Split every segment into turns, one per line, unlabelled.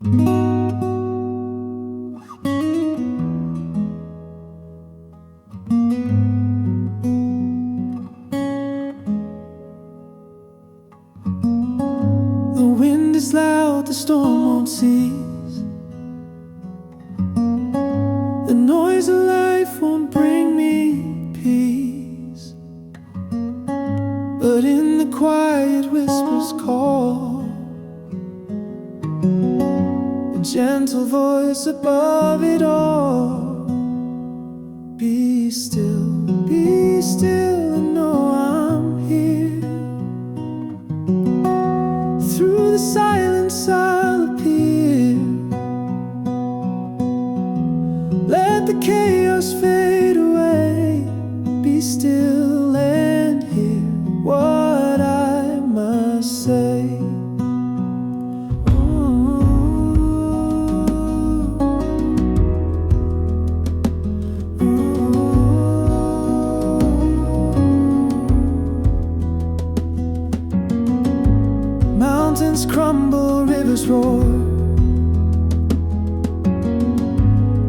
The wind is loud, the storm won't cease. The noise of life won't bring me peace, but in the quiet whispers call a gentle voice above it all. Be still and know I'm here. Through the silence I'll appear. Let the chaos fade away. Be still and hear what I must say. Mountains crumble, rivers roar,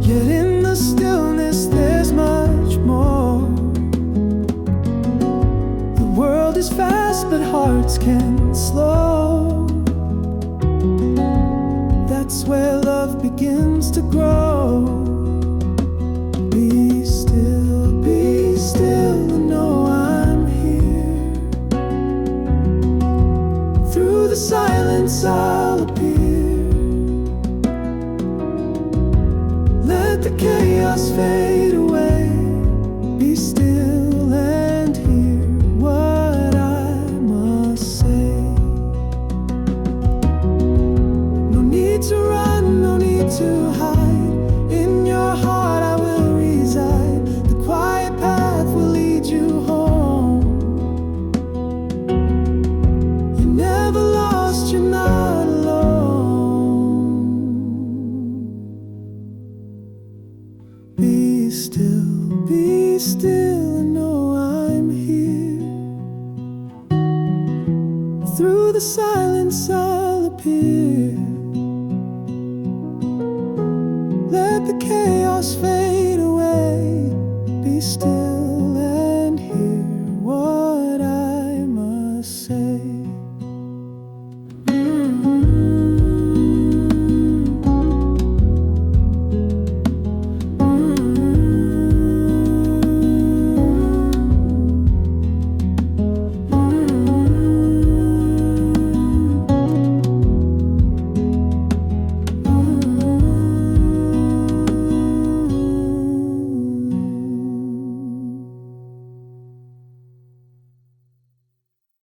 yet in the stillness there's much more. The world is fast, but hearts can slow. That's where love begins to grow. Be still and know I'm here. Through the silence I'll appear. Let the chaos fade away. Be still and hear what I must say. No need to run, no need to hide. In your heart I will reside. The quiet path will lead you home. You're never lost, you're not alone. Be still and know I'm here. Through the silence I'll appear. Let the chaos fade.